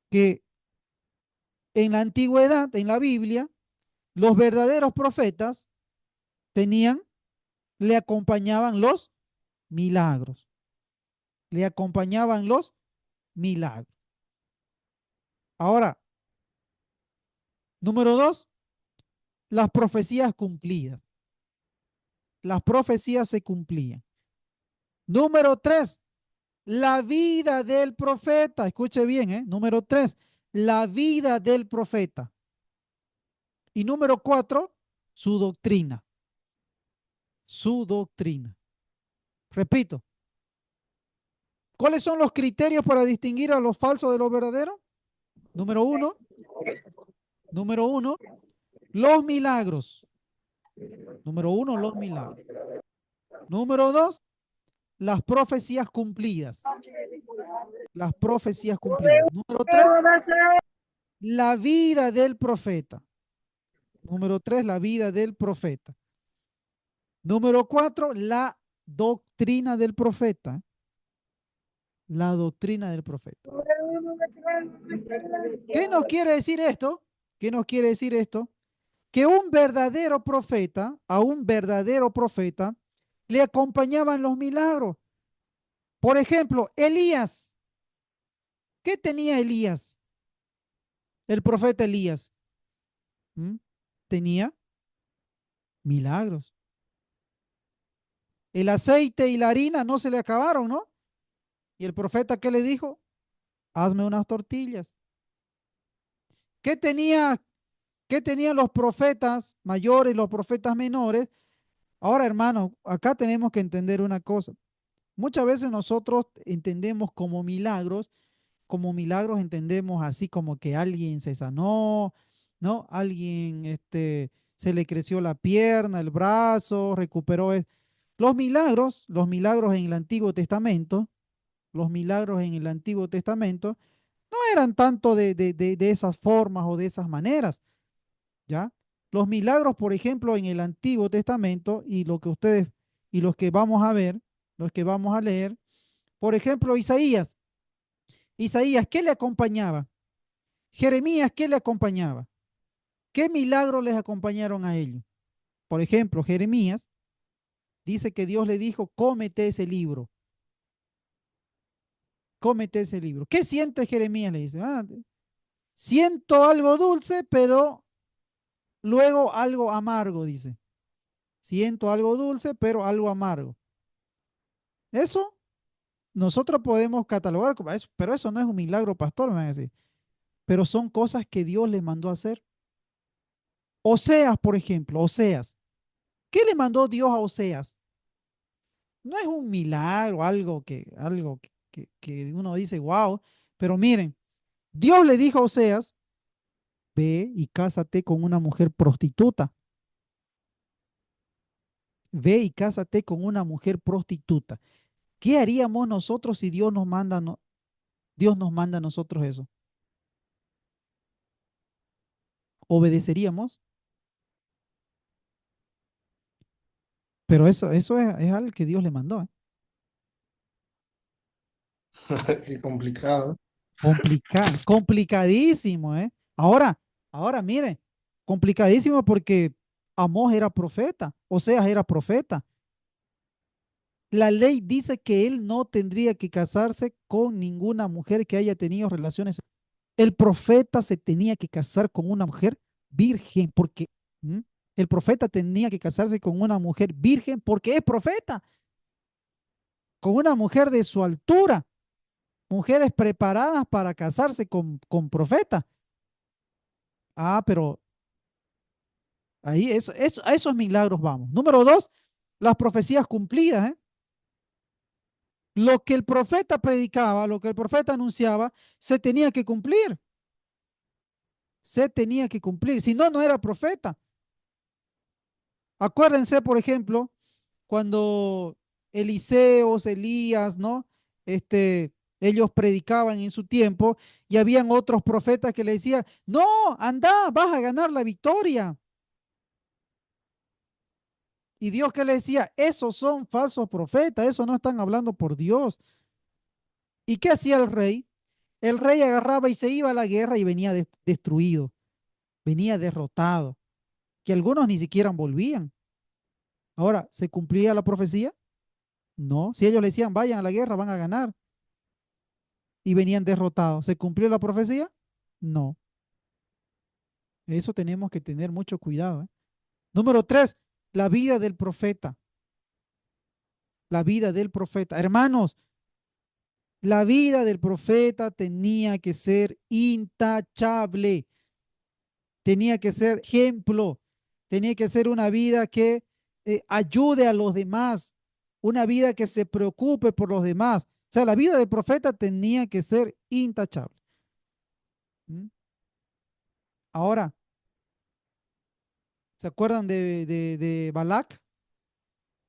que en la antigüedad, en la Biblia, los verdaderos profetas tenían, le acompañaban los milagros. Le acompañaban los milagros. Ahora, Número dos, las profecías cumplidas. Las profecías se cumplían. Número tres, la vida del profeta. Escuche bien, ¿eh? Número tres, la vida del profeta. Y número cuatro, su doctrina. Su doctrina. Repito, ¿cuáles son los criterios para distinguir a los falsos de los verdaderos? Número uno, los milagros. Número uno, los milagros. Número dos, las profecías cumplidas. Las profecías cumplidas. Número tres, la vida del profeta. Número tres, la vida del profeta. Número cuatro, la doctrina del profeta. La doctrina del profeta. ¿Qué nos quiere decir esto? ¿Qué nos quiere decir esto? Que un verdadero profeta, a un verdadero profeta, le acompañaban los milagros. Por ejemplo, Elías. ¿Qué tenía Elías? El profeta Elías. ¿Mm? Tenía milagros. El aceite y la harina no se le acabaron, ¿no? Y el profeta, ¿qué le dijo? Hazme unas tortillas. ¿Qué tenía, qué tenían los profetas mayores, los profetas menores? Ahora, hermanos, acá tenemos que entender una cosa. Muchas veces nosotros entendemos como milagros entendemos así como que alguien se sanó, ¿no? Alguien se le creció la pierna, el brazo, recuperó. Los milagros en el Antiguo Testamento, los milagros en el Antiguo Testamento no eran tanto de esas formas o de esas maneras, ¿ya? Los milagros, por ejemplo, en el Antiguo Testamento y lo que ustedes y los que vamos a ver, los que vamos a leer, por ejemplo, Isaías. Isaías, ¿qué le acompañaba? Jeremías, ¿qué le acompañaba? ¿Qué milagros les acompañaron a ellos? Por ejemplo, Jeremías dice que Dios le dijo, cómete ese libro, cómete ese libro. ¿Qué siente Jeremías? Le dice, siento algo dulce, pero luego algo amargo, dice. Siento algo dulce, pero algo amargo. Eso nosotros podemos catalogar como eso, pero eso no es un milagro, pastor, me van a decir. Pero son cosas que Dios les mandó a hacer. Oseas, por ejemplo, Oseas. ¿Qué le mandó Dios a Oseas? No es un milagro, algo que uno dice, wow, pero miren, Dios le dijo a Oseas, ve y cásate con una mujer prostituta. Ve y cásate con una mujer prostituta. ¿Qué haríamos nosotros si Dios nos manda, Dios nos manda a nosotros eso? ¿Obedeceríamos? Pero eso es algo que Dios le mandó, ¿eh? Sí, complicado. Complicadísimo, ¿eh? Ahora, mire, complicadísimo porque Amós era profeta, Oseas era profeta. La ley dice que él no tendría que casarse con ninguna mujer que haya tenido relaciones. El profeta se tenía que casar con una mujer virgen porque ¿m? El profeta tenía que casarse con una mujer virgen porque es profeta, con una mujer de su altura, mujeres preparadas para casarse con profeta. Pero ahí a esos milagros vamos. Número dos, las profecías cumplidas, ¿eh? Lo que el profeta predicaba, lo que el profeta anunciaba, se tenía que cumplir. Se tenía que cumplir. Si no, no era profeta. Acuérdense, por ejemplo, cuando Eliseos, Elías, ¿no? Ellos predicaban en su tiempo y habían otros profetas que le decían, no, anda, vas a ganar la victoria. Y Dios que le decía, esos son falsos profetas, esos no están hablando por Dios. ¿Y qué hacía el rey? El rey agarraba y se iba a la guerra y venía destruido, venía derrotado, que algunos ni siquiera volvían. Ahora, ¿se cumplía la profecía? No, si ellos le decían, vayan a la guerra, van a ganar, y venían derrotados, ¿se cumplió la profecía? No. Eso tenemos que tener mucho cuidado, ¿eh? Número 3, la vida del profeta. La vida del profeta. Hermanos, la vida del profeta tenía que ser intachable, tenía que ser ejemplo, tenía que ser una vida que ayude a los demás, una vida que se preocupe por los demás. O sea, la vida del profeta tenía que ser intachable. ¿Mm? Ahora, ¿se acuerdan de Balac,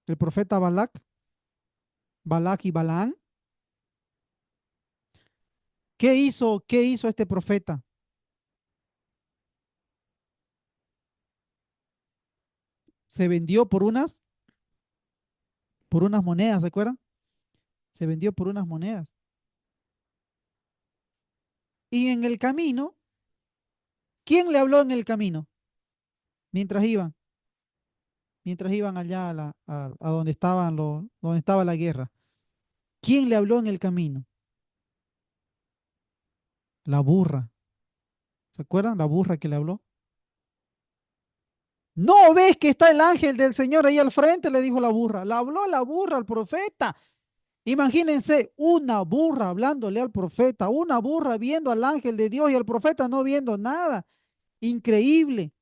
el profeta Balac? Balac y Balaán. Qué hizo este profeta? Se vendió por unas monedas, ¿se acuerdan? Se vendió por unas monedas. Y en el camino, ¿quién le habló en el camino? Mientras iban, mientras iban allá a donde donde estaba la guerra. ¿Quién le habló en el camino? La burra. ¿Se acuerdan? La burra que le habló. ¿No ves que está el ángel del Señor ahí al frente? Le dijo la burra. Le habló la burra al profeta. Imagínense una burra hablándole al profeta, una burra viendo al ángel de Dios y al profeta no viendo nada. Increíble.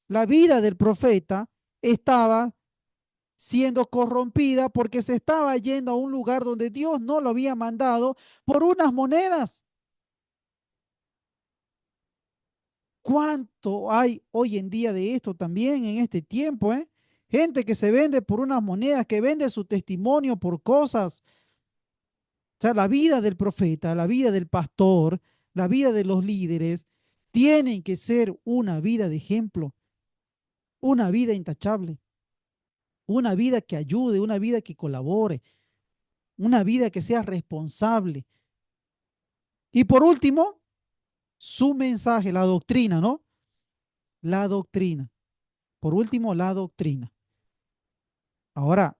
La vida del profeta estaba siendo corrompida porque se estaba yendo a un lugar donde Dios no lo había mandado por unas monedas. ¿Cuánto hay hoy en día de esto también en este tiempo, eh? Gente que se vende por unas monedas, que vende su testimonio por cosas. O sea, la vida del profeta, la vida del pastor, la vida de los líderes, tienen que ser una vida de ejemplo, una vida intachable, una vida que ayude, una vida que colabore, una vida que sea responsable. Y por último, su mensaje, la doctrina, ¿no? La doctrina. Por último, la doctrina. Ahora,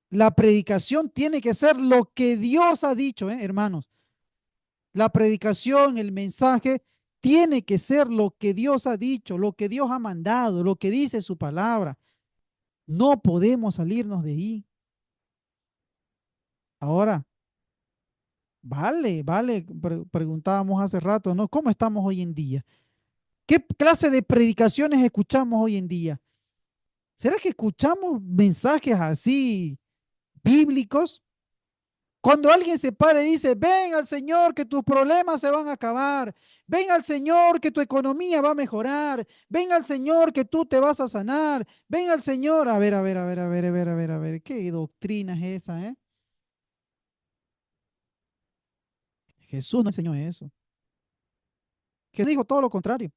la predicación tiene que ser lo que Dios ha dicho, hermanos. La predicación, el mensaje, tiene que ser lo que Dios ha dicho, lo que Dios ha mandado, lo que dice su palabra. No podemos salirnos de ahí. Ahora, vale, preguntábamos hace rato, ¿no? ¿Cómo estamos hoy en día? ¿Qué clase de predicaciones escuchamos hoy en día? ¿Será que escuchamos mensajes así bíblicos? Cuando alguien se para y dice, ven al Señor que tus problemas se van a acabar, ven al Señor que tu economía va a mejorar, ven al Señor que tú te vas a sanar, ven al Señor, a ver, ¿qué doctrina es esa, eh? Jesús no enseñó eso. Jesús dijo todo lo contrario.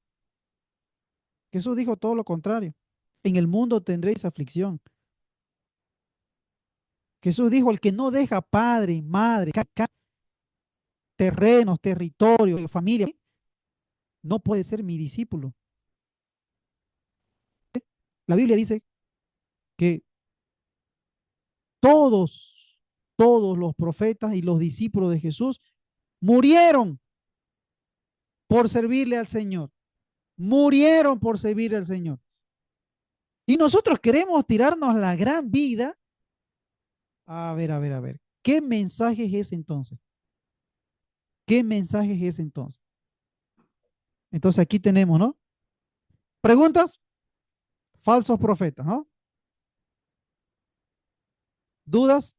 Jesús dijo todo lo contrario. En el mundo tendréis aflicción. Jesús dijo, el que no deja padre, madre, terrenos, territorio, familia, no puede ser mi discípulo. La Biblia dice que todos, todos los profetas y los discípulos de Jesús murieron por servirle al Señor. Murieron por servirle al Señor. Y nosotros queremos tirarnos la gran vida. A ver. ¿Qué mensaje es ese entonces? ¿Qué mensaje es ese entonces? Entonces aquí tenemos, ¿no? Preguntas, falsos profetas, ¿no? ¿Dudas?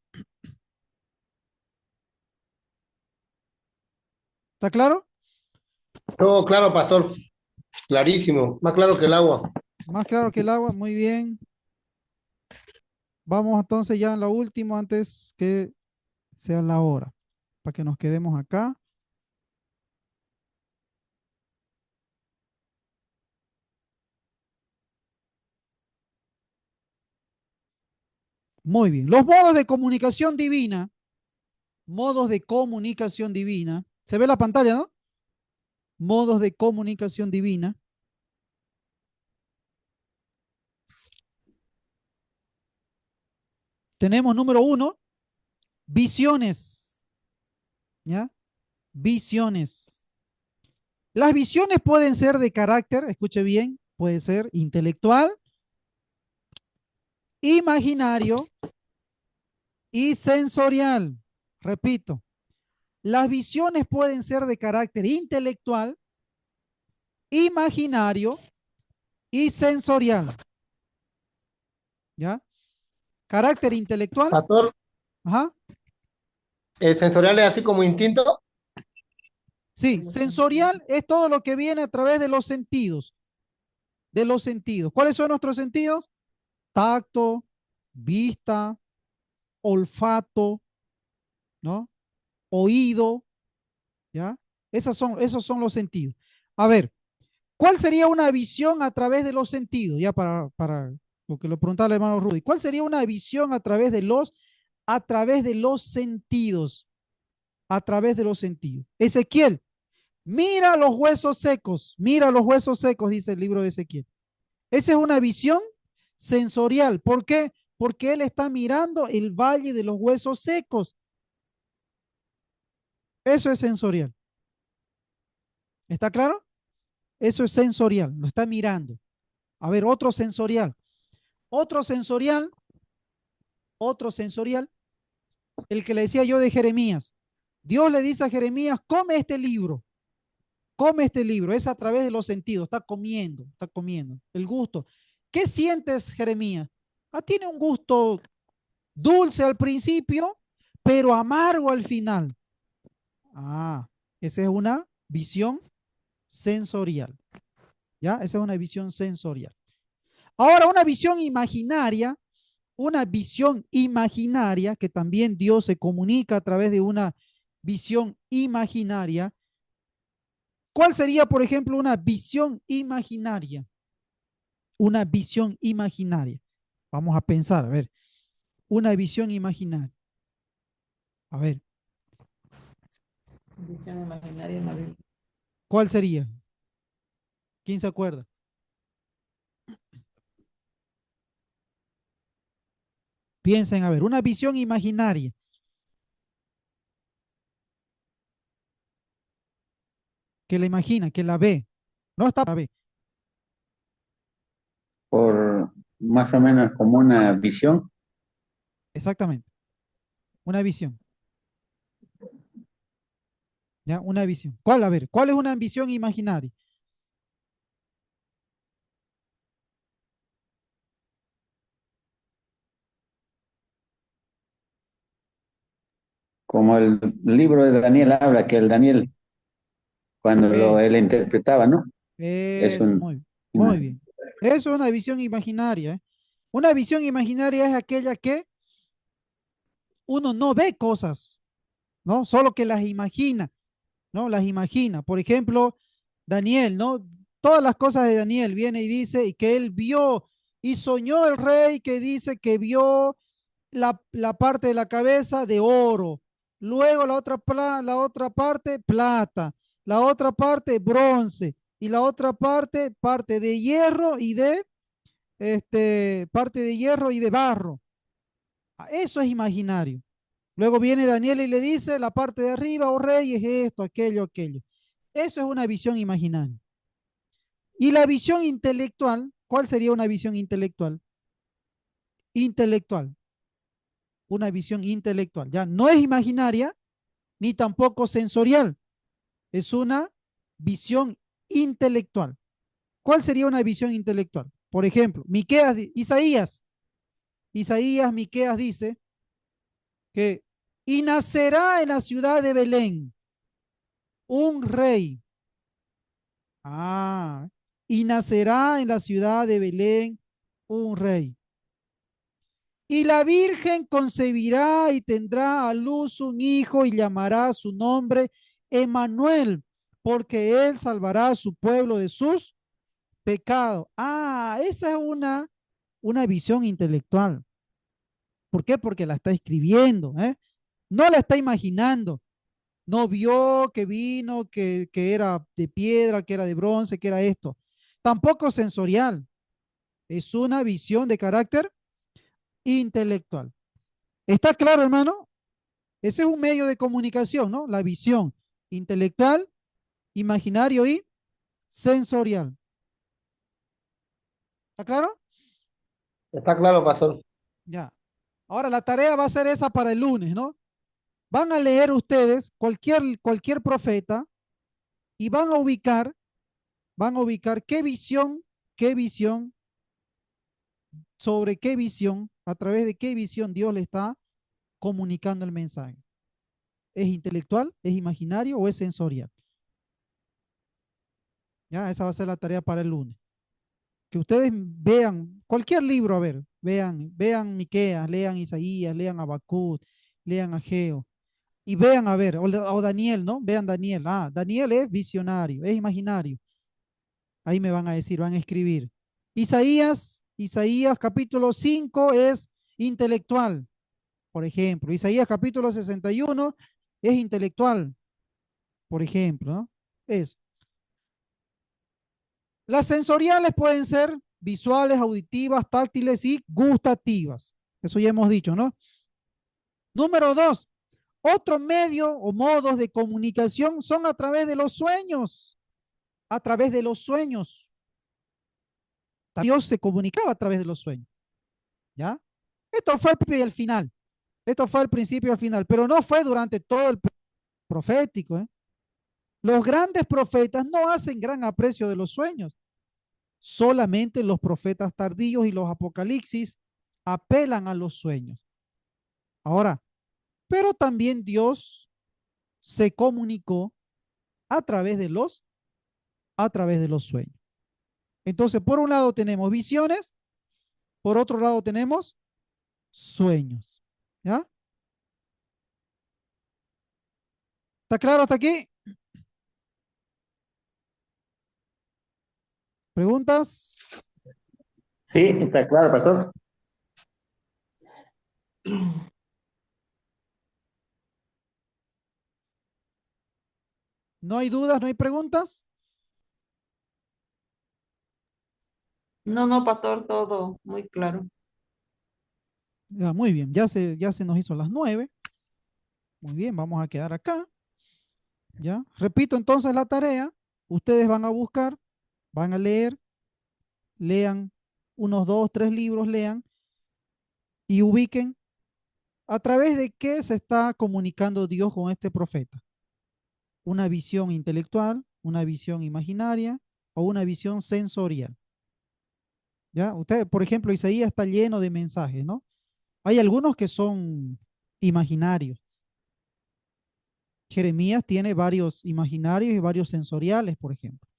¿Está claro? Todo claro, pastor. Clarísimo. Más claro que el agua. Más claro que el agua, muy bien. Vamos entonces ya en la última antes que sea la hora, para que nos quedemos acá. Muy bien. Los modos de comunicación divina. Modos de comunicación divina. ¿Se ve la pantalla, no? Modos de comunicación divina. Tenemos número 1, visiones. ¿Ya? Visiones. Las visiones pueden ser de carácter, escuche bien, puede ser intelectual, imaginario y sensorial. Repito, las visiones pueden ser de carácter intelectual, imaginario y sensorial. ¿Ya? Carácter intelectual. Pastor, Ajá. sensorial es así como instinto. Sí, sensorial es todo lo que viene a través de los sentidos. De los sentidos. ¿Cuáles son nuestros sentidos? Tacto, vista, olfato, ¿no? Oído, ¿ya? Esos son los sentidos. A ver, ¿cuál sería una visión a través de los sentidos? Ya para lo que lo preguntaba el hermano Rudy. ¿Cuál sería una visión a través de los sentidos? A través de los sentidos. Ezequiel, mira los huesos secos, dice el libro de Ezequiel. Esa es una visión sensorial. ¿Por qué? Porque él está mirando el valle de los huesos secos. Eso es sensorial. ¿Está claro? Eso es sensorial, lo está mirando. A ver, otro sensorial. Otro sensorial, otro sensorial, el que le decía yo de Jeremías. Dios le dice a Jeremías, come este libro, es a través de los sentidos, está comiendo, el gusto. ¿Qué sientes, Jeremías? Ah, tiene un gusto dulce al principio, pero amargo al final. Ah, esa es una visión sensorial. ¿Ya? Esa es una visión sensorial. Ahora, una visión imaginaria, que también Dios se comunica a través de una visión imaginaria. ¿Cuál sería, por ejemplo, una visión imaginaria? Una visión imaginaria. Vamos a pensar, a ver, una visión imaginaria. A ver, Visión imaginaria en la Biblia. ¿cuál sería? ¿Quién se acuerda? Piensen, a ver, una visión imaginaria. Que la imagina, que la ve. No está, la ve. Por más o menos como una visión, Exactamente. Una visión. ¿Ya? Una visión. ¿Cuál? A ver, ¿cuál es una visión imaginaria? como el libro de Daniel habla, que el Daniel, cuando Es, él interpretaba, ¿no? Es eso, un, muy bien. Eso es una visión imaginaria. ¿Eh? Una visión imaginaria es aquella que uno no ve cosas, ¿no? Solo que las imagina, ¿no? Las imagina. Por ejemplo, Daniel, ¿no? Todas las cosas de Daniel viene y dice y que él vio y soñó el rey que dice que vio la parte de la cabeza de oro, luego la otra parte plata, la otra parte bronce y la otra parte de hierro y de parte de hierro y de barro. Eso es imaginario. Luego viene Daniel y le dice la parte de arriba, oh rey, es esto, aquello, aquello. Eso es una visión imaginaria. Y la visión intelectual, ¿cuál sería una visión intelectual? Intelectual, una visión intelectual. Ya no es imaginaria ni tampoco sensorial. Es una visión intelectual. ¿Cuál sería una visión intelectual? Por ejemplo, Miqueas dice que y nacerá en la ciudad de Belén un rey. Ah, y nacerá en la ciudad de Belén un rey. Y la Virgen concebirá y tendrá a luz un hijo y llamará su nombre Emmanuel, porque él salvará a su pueblo de sus pecados. Ah, esa es una visión intelectual. ¿Por qué? Porque la está escribiendo, ¿eh? No la está imaginando. No vio que vino, que era de piedra, que era de bronce, que era esto. Tampoco sensorial. Es una visión de carácter intelectual. ¿Está claro, hermano? Ese es un medio de comunicación, ¿no? La visión intelectual, imaginario y sensorial. ¿Está claro? Está claro, pastor. Ya. Ahora la tarea va a ser esa para el lunes, ¿no? Van a leer ustedes cualquier profeta y van a ubicar qué visión, sobre qué visión, a través de qué visión Dios le está comunicando el mensaje. ¿Es intelectual, es imaginario o es sensorial? Ya, esa va a ser la tarea para el lunes. Que ustedes vean cualquier libro, a ver, vean Miqueas, lean Isaías, lean Habacuc, lean Ageo, y vean, a ver, o Daniel, ¿no? Vean Daniel. Ah, Daniel es visionario, es imaginario. Ahí me van a decir, van a escribir. Isaías capítulo 5 es intelectual, por ejemplo. Isaías capítulo 61 es intelectual, por ejemplo, ¿no? Eso. Las sensoriales pueden ser visuales, auditivas, táctiles y gustativas. Eso ya hemos dicho, ¿no? Número 2, otro medio o modos de comunicación son a través de los sueños. A través de los sueños. Dios se comunicaba a través de los sueños. ¿Ya? Esto fue al principio y al final. Esto fue al principio y al final, pero no fue durante todo el profético. ¿Eh? Los grandes profetas no hacen gran aprecio de los sueños. Solamente los profetas tardíos y los apocalipsis apelan a los sueños. Ahora, pero también Dios se comunicó a través de los sueños. Entonces, por un lado tenemos visiones, por otro lado tenemos sueños. ¿Ya? ¿Está claro hasta aquí? ¿Preguntas? Sí, está claro, pastor. ¿No hay dudas? ¿No hay preguntas? No, no, pastor, todo muy claro. Ya, muy bien, ya se nos hizo las 9. Muy bien, vamos a quedar acá. ¿Ya? Repito entonces la tarea. Ustedes van a buscar, van a lean unos 2, 3 libros, lean y ubiquen a través de qué se está comunicando Dios con este profeta. Una visión intelectual, una visión imaginaria o una visión sensorial. ¿Ya? Usted, por ejemplo, Isaías está lleno de mensajes, ¿no? Hay algunos que son imaginarios. Jeremías tiene varios imaginarios y varios sensoriales, por ejemplo.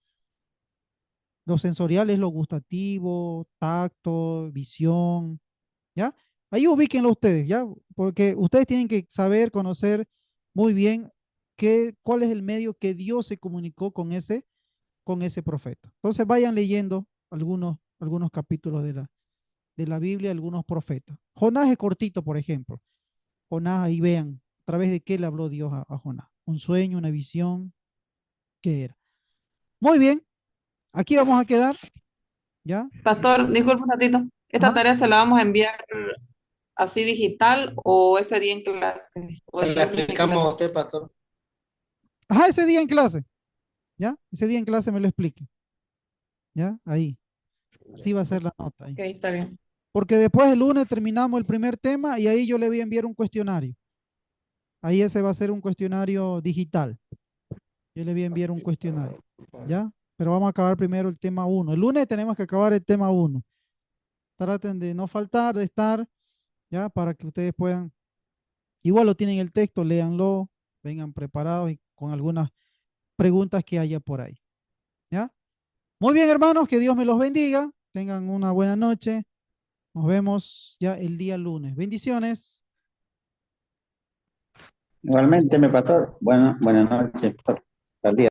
Lo sensorial es lo gustativo, tacto, visión, ¿ya? Ahí ubíquenlo ustedes, ¿ya? Porque ustedes tienen que saber, conocer muy bien cuál es el medio que Dios se comunicó con ese profeta. Entonces vayan leyendo algunos capítulos de la Biblia, algunos profetas. Jonás es cortito, por ejemplo. Jonás, ahí vean, a través de qué le habló Dios a Jonás. Un sueño, una visión, ¿qué era? Muy bien, aquí vamos a quedar, ¿ya? Pastor, disculpe un ratito. ¿Esta Ajá. tarea se la vamos a enviar así digital o ese día en clase? ¿O Se el la lunes en explicamos a clase? usted, pastor. Ajá, ese día en clase, ¿ya? Ese día en clase me lo explique, ¿ya? Ahí, sí va a ser la nota ahí. Ok, está bien. Porque después el lunes terminamos el primer tema y ahí yo le voy a enviar un cuestionario. Ahí ese va a ser un cuestionario digital. Yo le voy a enviar un cuestionario, ¿ya? Pero vamos a acabar primero el tema 1. El lunes tenemos que acabar el tema 1. Traten de no faltar, de estar, ¿ya? Para que ustedes puedan, igual lo tienen el texto, léanlo, vengan preparados y con algunas preguntas que haya por ahí, ¿ya? Muy bien, hermanos, que Dios me los bendiga. Tengan una buena noche. Nos vemos ya el día lunes. Bendiciones. Igualmente, mi pastor. Bueno, buenas noches, pastor. Hasta el día.